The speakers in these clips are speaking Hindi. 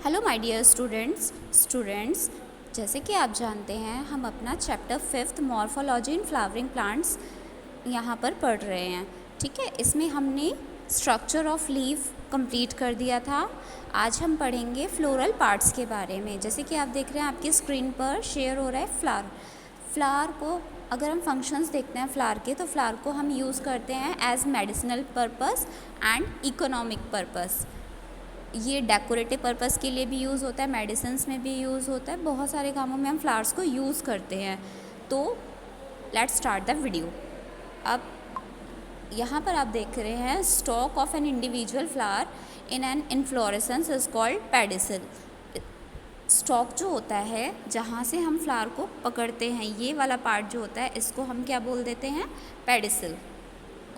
हेलो माय डियर स्टूडेंट्स जैसे कि आप जानते हैं हम अपना chapter 5th morphology in flowering plants यहाँ पर पढ़ रहे हैं। ठीक है, इसमें हमने स्ट्रक्चर ऑफ लीफ कंप्लीट कर दिया था। आज हम पढ़ेंगे फ्लोरल पार्ट्स के बारे में। जैसे कि आप देख रहे हैं आपकी स्क्रीन पर शेयर हो रहा है फ्लावर को अगर हम फंक्शंस देखते हैं फ्लावर के, तो फ्लावर को हम यूज़ करते हैं as medicinal purpose and economic purpose. ये डेकोरेटिव पर्पस के लिए भी यूज़ होता है, मेडिसिन्स में भी यूज़ होता है, बहुत सारे कामों में हम फ्लावर्स को यूज़ करते हैं। तो लेट्स स्टार्ट द वीडियो। अब यहाँ पर आप देख रहे हैं stock of an individual flower in an inflorescence is called pedicel. Stock जो होता है जहाँ से हम फ्लावर को पकड़ते हैं, ये वाला पार्ट जो होता है इसको हम क्या बोल देते हैं, पेडिसल।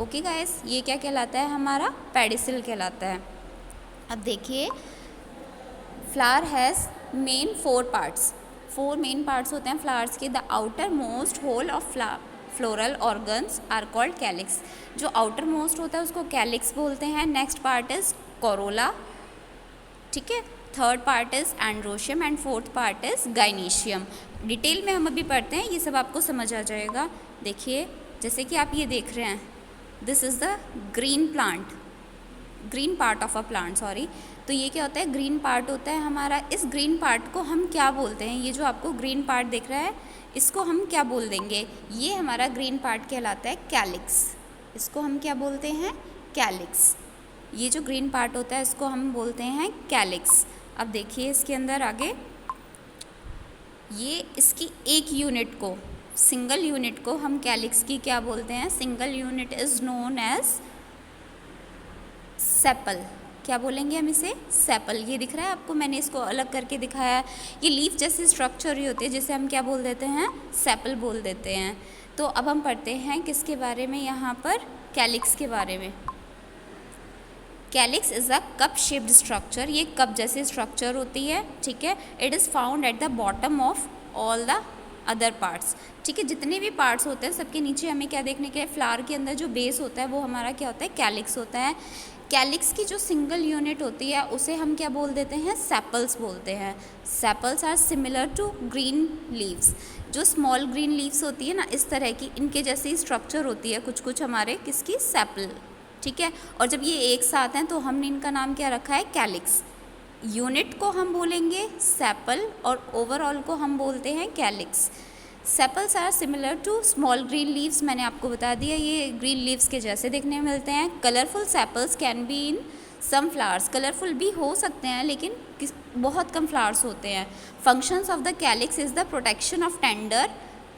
ओके गाइस, ये क्या कहलाता है, हमारा पेडिसल कहलाता है। अब देखिए flower has main four main parts होते हैं फ्लावर्स के। The outermost whorl of floral organs are called calyx. जो आउटर मोस्ट होता है उसको कैलिक्स बोलते हैं। नेक्स्ट पार्ट इज कोरोला, ठीक है। Third part is androecium and fourth part is gynoecium. Detail में हम अभी पढ़ते हैं, ये सब आपको समझ आ जाएगा। देखिए जैसे कि आप ये देख रहे हैं, this is the green part of a plant, sorry. तो ये क्या होता है, ग्रीन पार्ट होता है हमारा। इस ग्रीन पार्ट को हम क्या बोलते हैं, ये जो आपको ग्रीन पार्ट दिख रहा है इसको हम क्या बोल देंगे, ये हमारा ग्रीन पार्ट कहलाता है कैलिक्स। इसको हम क्या बोलते हैं, कैलिक्स। ये जो ग्रीन पार्ट होता है इसको हम बोलते हैं कैलिक्स। अब देखिए इसके अंदर आगे, ये इसकी एक यूनिट को, सिंगल यूनिट को हम कैलिक्स की क्या बोलते हैं, single unit is known as sepal. क्या बोलेंगे हम इसे, सेपल। ये दिख रहा है आपको, मैंने इसको अलग करके दिखाया है। ये लीफ जैसी स्ट्रक्चर ही होती है जिसे हम क्या बोल देते हैं, सेपल बोल देते हैं। तो अब हम पढ़ते हैं किसके बारे में, यहाँ पर कैलिक्स के बारे में। Calyx is a cup shaped structure. ये कप जैसी स्ट्रक्चर होती है, ठीक है। It is found at the bottom of all the other parts, ठीक है। जितने भी पार्ट्स होते हैं सबके नीचे हमें क्या देखने के लिए, फ्लावर के अंदर जो बेस होता है वो हमारा क्या होता है, कैलिक्स होता है। कैलिक्स की जो सिंगल यूनिट होती है उसे हम क्या बोल देते हैं, सेपल्स बोलते हैं। Sepals are similar to green leaves. जो स्मॉल ग्रीन लीव्स होती है ना, इस तरह की इनके जैसी स्ट्रक्चर होती है कुछ कुछ हमारे किसकी, सेपल, ठीक है। और जब ये एक साथ हैं तो हमने इनका नाम क्या रखा है, कैलिक्स। यूनिट को हम बोलेंगे सेपल और ओवरऑल को हम बोलते हैं calyx. Sepals are similar to small green leaves, मैंने आपको बता दिया ये ग्रीन लीव्स के जैसे देखने में मिलते हैं। Colourful sepals can be in some flowers, colourful भी हो सकते हैं लेकिन बहुत कम फ्लावर्स होते हैं। Functions of the calyx is the protection of tender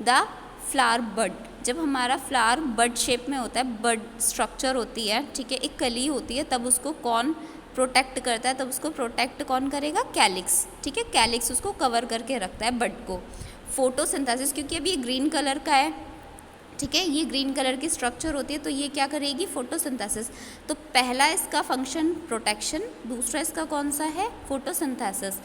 the flower bud. जब हमारा फ्लावर बड शेप में होता है, बड स्ट्रक्चर होती है, ठीक है, एक कली होती है, तब उसको कौन प्रोटेक्ट करता है, तब उसको प्रोटेक्ट कौन करेगा, कैलिक्स, ठीक है। कैलिक्स उसको कवर करके रखता है बड को। फोटोसिंथेसिस, क्योंकि अभी ये ग्रीन कलर का है, ठीक है, ये ग्रीन कलर की स्ट्रक्चर होती है तो ये क्या करेगी, फोटोसिंथेसिस। तो पहला इसका फंक्शन प्रोटेक्शन, दूसरा इसका कौन सा है, photosynthesis.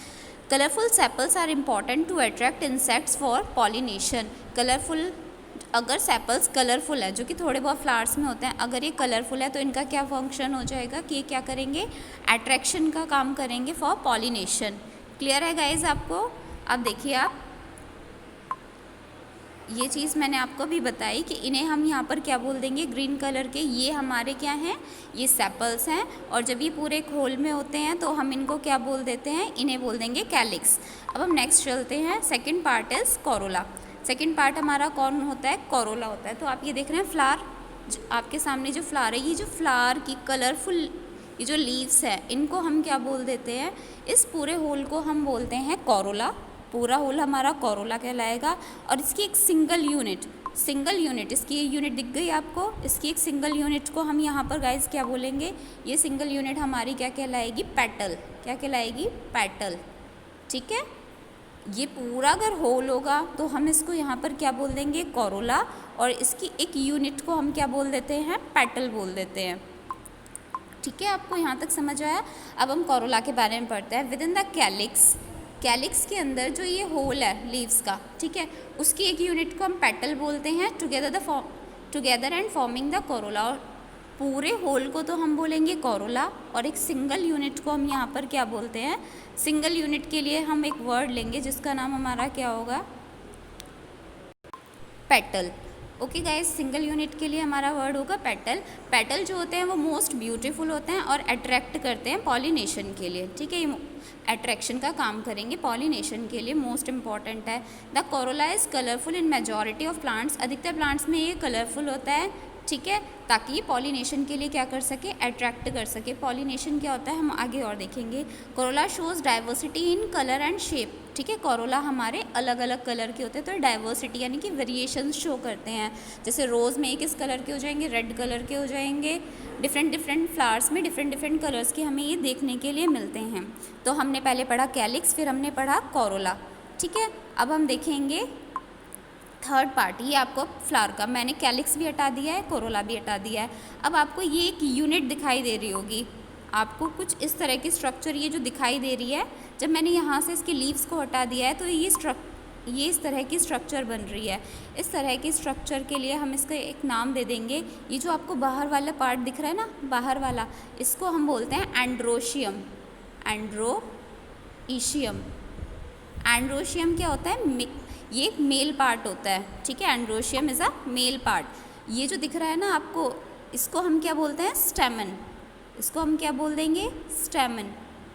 Colourful sepals are important to attract insects for pollination. Colourful, अगर सेपल्स कलरफुल है, जो कि थोड़े बहुत फ्लावर्स में होते हैं, अगर ये कलरफुल है तो इनका क्या फंक्शन हो जाएगा कि ये क्या करेंगे, अट्रैक्शन का काम करेंगे फॉर पॉलिनेशन। क्लियर है गाइज आपको। अब देखिए आप, ये चीज़ मैंने आपको भी बताई कि इन्हें हम यहाँ पर क्या बोल देंगे, ग्रीन कलर के, ये हमारे क्या हैं, ये सेपल्स हैं। और जब ये पूरे खोल में होते हैं तो हम इनको क्या बोल देते हैं, इन्हें बोल देंगे कैलिक्स। अब हम नेक्स्ट चलते हैं, second part is Corolla. Second part हमारा कौन होता है, कोरोला होता है। तो आप ये देख रहे हैं फ्लावर, आपके सामने जो फ्लावर है, ये जो फ्लावर की कलरफुल ये जो लीव्स है, इनको हम क्या बोल देते हैं, इस पूरे होल को हम बोलते हैं कोरोला। पूरा होल हमारा कोरोला कहलाएगा। और इसकी एक सिंगल यूनिट, इसकी यूनिट दिख गई आपको, इसकी एक सिंगल यूनिट को हम यहाँ पर गाइज क्या बोलेंगे, ये सिंगल यूनिट हमारी क्या कहलाएगी, पेटल। क्या कहलाएगी, पेटल, ठीक है। ये पूरा अगर होल होगा तो हम इसको यहाँ पर क्या बोल देंगे, कोरोला। और इसकी एक यूनिट को हम क्या बोल देते हैं, पेटल बोल देते हैं, ठीक है। आपको यहाँ तक समझ आया। अब हम कोरोला के बारे में पढ़ते हैं। विद इन द कैलिक्स के अंदर जो ये होल है लीव्स का, ठीक है, उसकी एक यूनिट को हम पेटल बोलते हैं। Together and forming the Corolla. पूरे होल को तो हम बोलेंगे कोरोला, और एक सिंगल यूनिट को हम यहाँ पर क्या बोलते हैं, सिंगल यूनिट के लिए हम एक वर्ड लेंगे जिसका नाम हमारा क्या होगा, petal. Okay guys, single unit के लिए हमारा वर्ड होगा पेटल। पेटल जो होते हैं वो मोस्ट ब्यूटीफुल होते हैं और अट्रैक्ट करते हैं पॉलिनेशन के लिए, ठीक है, ये अट्रैक्शन का काम करेंगे पॉलिनेशन के लिए, मोस्ट इंपॉर्टेंट है। The Corolla is colourful in majority of plants, अधिकतर प्लांट्स में ये कलरफुल होता है, ठीक है, ताकि ये पॉलिनेशन के लिए क्या कर सके, अट्रैक्ट कर सके। पॉलिनेशन क्या होता है हम आगे और देखेंगे। Corolla shows diversity in colour and shape, ठीक है, कोरोला हमारे अलग अलग कलर के होते हैं, तो डाइवर्सिटी यानी कि वेरिएशंस शो करते हैं। जैसे रोज़ में एक इस कलर के हो जाएंगे, रेड कलर के हो जाएंगे, डिफरेंट डिफरेंट फ्लावर्स में डिफरेंट डिफरेंट कलर्स के हमें ये देखने के लिए मिलते हैं। तो हमने पहले पढ़ा कैलिक्स, फिर हमने पढ़ा कोरोला, ठीक है। अब हम देखेंगे थर्ड पार्ट, ये आपको फ्लावर का, मैंने कैलिक्स भी हटा दिया है, कोरोला भी हटा दिया है। अब आपको ये एक यूनिट दिखाई दे रही होगी, आपको कुछ इस तरह की स्ट्रक्चर ये जो दिखाई दे रही है, जब मैंने यहाँ से इसके लीव्स को हटा दिया है तो ये इस तरह की स्ट्रक्चर बन रही है। इस तरह की स्ट्रक्चर के लिए हम इसका एक नाम दे देंगे। ये जो आपको बाहर वाला पार्ट दिख रहा है ना, बाहर वाला, इसको हम बोलते हैं एंड्रोशियम। एंड्रोईशियम, एंड्रोशियम क्या होता है, ये एक मेल पार्ट होता है, ठीक है, androecium is a male part. ये जो दिख रहा है ना आपको, इसको हम क्या बोलते हैं, स्टेमन, इसको हम क्या बोल देंगे, स्टेमन,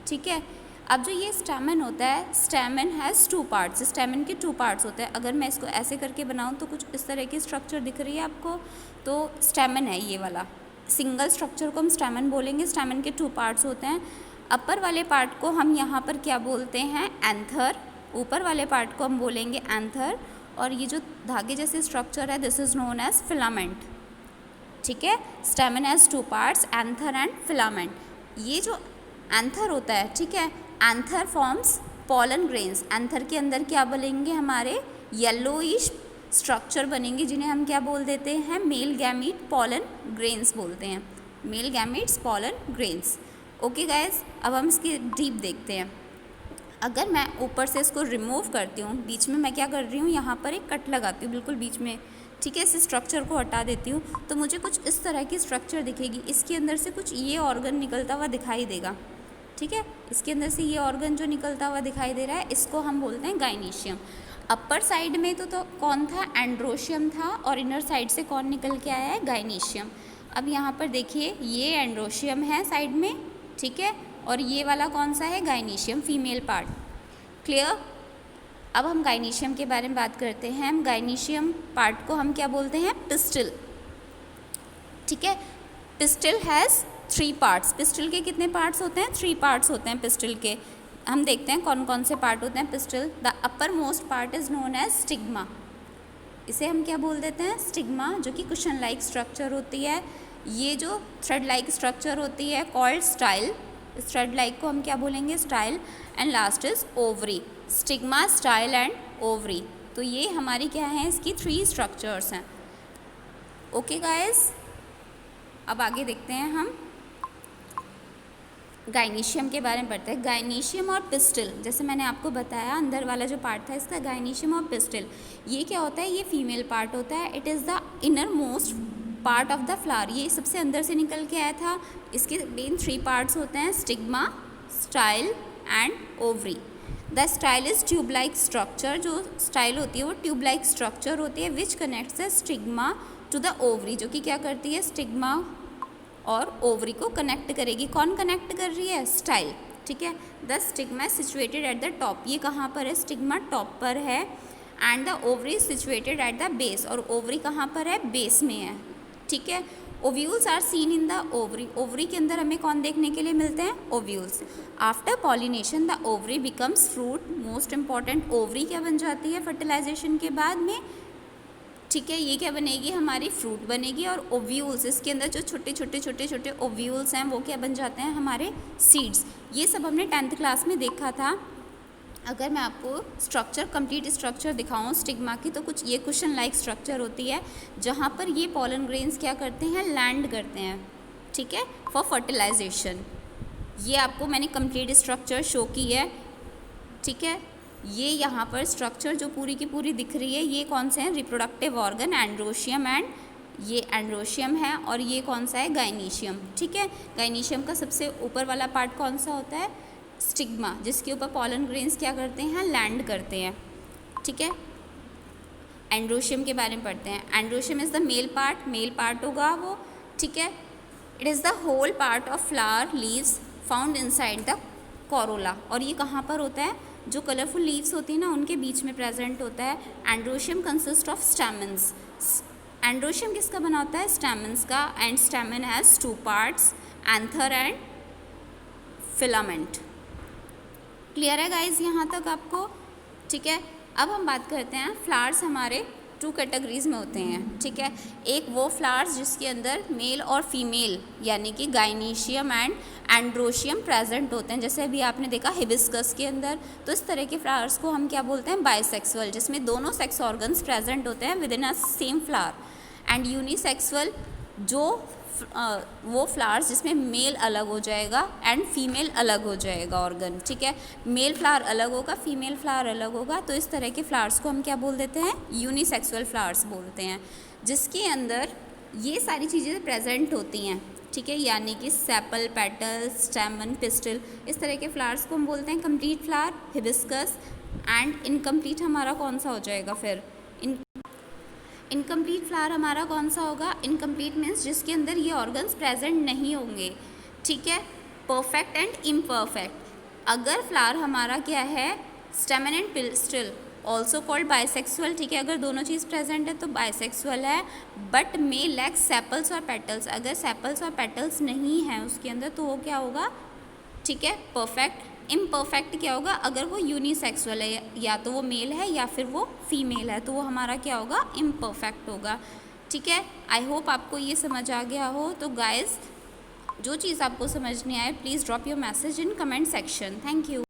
ठीक है। अब जो ये स्टेमन होता है, स्टेमन हैज़ टू पार्ट्स, स्टेमन के टू पार्ट्स होते हैं। अगर मैं इसको ऐसे करके बनाऊँ तो कुछ इस तरह की स्ट्रक्चर दिख रही है आपको, तो स्टेमन है ये वाला। सिंगल स्ट्रक्चर को हम स्टेमन बोलेंगे, स्टेमन के टू पार्ट्स होते हैं। अपर वाले पार्ट को हम यहाँ पर क्या बोलते हैं, एंथर, ऊपर वाले पार्ट को हम बोलेंगे एंथर, और ये जो धागे जैसे स्ट्रक्चर है this is known as filament, ठीक है। Stamen has two parts, anther and filament. ये जो एंथर होता है, ठीक है, anther forms pollen grains, anther के अंदर क्या बनेंगे, हमारे येलोइश स्ट्रक्चर बनेंगे, जिन्हें हम क्या बोल देते हैं, मेल गैमीट पॉलन ग्रेन्स बोलते हैं, male gametes pollen grains. Okay guys, अब हम इसकी डीप देखते हैं। अगर मैं ऊपर से इसको रिमूव करती हूँ, बीच में मैं क्या कर रही हूँ, यहाँ पर एक कट लगाती हूँ बिल्कुल बीच में, ठीक है, इस स्ट्रक्चर को हटा देती हूँ, तो मुझे कुछ इस तरह की स्ट्रक्चर दिखेगी। इसके अंदर से कुछ ये ऑर्गन निकलता हुआ दिखाई देगा, ठीक है, इसके अंदर से ये ऑर्गन जो निकलता हुआ दिखाई दे रहा है, इसको हम बोलते हैं गाइनीशियम। अपर साइड में तो कौन था, एंड्रोशियम था, और इनर साइड से कौन निकल के आया है, गाइनीशियम। अब यहाँ पर देखिए, ये एंड्रोशियम है साइड में, ठीक है, और ये वाला कौन सा है, गाइनीशियम, फीमेल पार्ट। क्लियर। अब हम गाइनीशियम के बारे में बात करते हैं। हम गाइनीशियम पार्ट को हम क्या बोलते हैं, पिस्टिल, ठीक है। पिस्टिल हैज़ 3 पार्ट्स, पिस्टिल के कितने पार्ट्स होते हैं, 3 पार्ट्स होते हैं पिस्टिल के। हम देखते हैं कौन कौन से पार्ट होते हैं pistil. The uppermost part is known as stigma, इसे हम क्या बोल देते हैं, स्टिग्मा, जो कि कुशन लाइक स्ट्रक्चर होती है। ये जो थ्रेड लाइक स्ट्रक्चर होती है कॉल्ड स्टाइल, थ्रेड लाइक को हम क्या बोलेंगे, style. And last is ovary, stigma, style and ovary. तो ये हमारी क्या है, इसकी 3 स्ट्रक्चर्स हैं। ओके गाइस, अब आगे देखते हैं हम गाइनीशियम के बारे में पढ़ते हैं। गाइनीशियम और पिस्टिल, जैसे मैंने आपको बताया अंदर वाला जो पार्ट था इसका, गाइनीशियम और पिस्टिल, ये क्या होता है, ये फीमेल पार्ट होता है। It is the inner most part of the flower, ये सबसे अंदर से निकल के आया था। इसके मेन 3 पार्ट्स होते हैं, stigma, style and ovary. The style is tube like structure, जो स्टाइल होती है वो ट्यूब लाइक स्ट्रक्चर होती है, which connects the stigma to the ovary, जो कि क्या करती है, स्टिग्मा और ओवरी को कनेक्ट करेगी। कौन कनेक्ट कर रही है, स्टाइल, ठीक है। The stigma situated at the top, ये कहाँ पर है, स्टिग्मा टॉप पर है, and the ovary situated at the base, और ओवरी कहाँ पर है, बेस में है, ठीक है। Ovules are seen in the ovary, ovary के अंदर हमें कौन देखने के लिए मिलते हैं, ovules. After pollination the ovary becomes fruit, most important, ovary क्या बन जाती है फर्टिलाइजेशन के बाद में, ठीक है, ये क्या बनेगी, हमारी फ्रूट बनेगी। और ओव्यूल्स, इसके अंदर जो छोटे छोटे ओव्यूल्स हैं वो क्या बन जाते हैं, हमारे सीड्स। ये सब हमने 10th क्लास में देखा था। अगर मैं आपको स्ट्रक्चर, कंप्लीट स्ट्रक्चर दिखाऊं स्टिग्मा की, तो कुछ ये कुशन लाइक स्ट्रक्चर होती है, जहाँ पर ये पॉलन ग्रेन्स क्या करते हैं, लैंड करते हैं, ठीक है, फॉर फर्टिलाइजेशन। ये आपको मैंने कंप्लीट स्ट्रक्चर शो की है, ठीक है। ये यहाँ पर स्ट्रक्चर जो पूरी की पूरी दिख रही है, ये कौन से हैं, रिप्रोडक्टिव ऑर्गन, एंड्रोशियम एंड ये एंड्रोशियम है और ये कौन सा है, गाइनीशियम। ठीक है, गाइनीशियम का सबसे ऊपर वाला पार्ट कौन सा होता है, स्टिग्मा, जिसके ऊपर पॉलन ग्रेन्स क्या करते हैं, लैंड करते हैं। ठीक है, एंड्रोशियम के बारे में पढ़ते हैं। Androecium is the male part होगा वो। ठीक है, it is the whorl part of flower leaves found inside the corolla. और ये कहाँ पर होता है, जो कलरफुल लीव्स होती है ना उनके बीच में प्रेजेंट होता है। Androecium consist of stamens. Androecium किसका बना होता है, स्टैमेंस का। And stamen has 2 parts, anther and filament. Clear है गाइज यहाँ तक आपको। ठीक है, अब हम बात करते हैं, फ्लावर्स हमारे 2 कैटेगरीज में होते हैं। ठीक है, एक वो फ्लावर्स जिसके अंदर मेल और फीमेल यानी कि गाइनीशियम एंड एंड्रोशियम प्रेजेंट होते हैं, जैसे अभी आपने देखा हिबिस्कस के अंदर। तो इस तरह के फ्लावर्स को हम क्या बोलते हैं, बाइसेक्सुअल, जिसमें दोनों सेक्स ऑर्गन्स प्रेजेंट होते हैं with in a same flower. And unisexual, जो वो फ्लावर्स जिसमें मेल अलग हो जाएगा एंड फीमेल अलग हो जाएगा ऑर्गन। ठीक है, मेल फ्लावर अलग होगा, फीमेल फ्लावर अलग होगा। तो इस तरह के फ्लावर्स को हम क्या बोल देते हैं, यूनिसेक्सुअल फ्लावर्स बोलते हैं, जिसके अंदर ये सारी चीज़ें प्रेजेंट होती हैं। ठीक है, यानी कि सेपल, पेटल, स्टेमन, पिस्टल, इस तरह के फ्लावर्स को हम बोलते हैं complete flower, hibiscus. And incomplete हमारा कौन सा हो जाएगा फिर, इनकम्प्लीट फ्लावर हमारा कौन सा होगा, इनकम्प्लीट मीन्स जिसके अंदर ये ऑर्गन्स प्रेजेंट नहीं होंगे। ठीक है, परफेक्ट एंड इम्परफेक्ट। अगर फ्लावर हमारा क्या है, स्टेमन and pistil, also called bisexual. ठीक है, अगर दोनों चीज़ प्रेजेंट है तो बाइसेक्सुअल है, बट मे लैक सेपल्स और पेटल्स। अगर सेपल्स और पेटल्स नहीं हैं उसके अंदर तो वो क्या होगा, ठीक है, परफेक्ट। इम्परफेक्ट क्या होगा, अगर वो यूनिसेक्सुअल है, या तो वो मेल है या फिर वो फीमेल है, तो वो हमारा क्या होगा, इम्परफेक्ट होगा। ठीक है, आई होप आपको ये समझ आ गया हो। तो गाइज, जो चीज़ आपको समझ नहीं आए please drop your message in comment section. Thank you.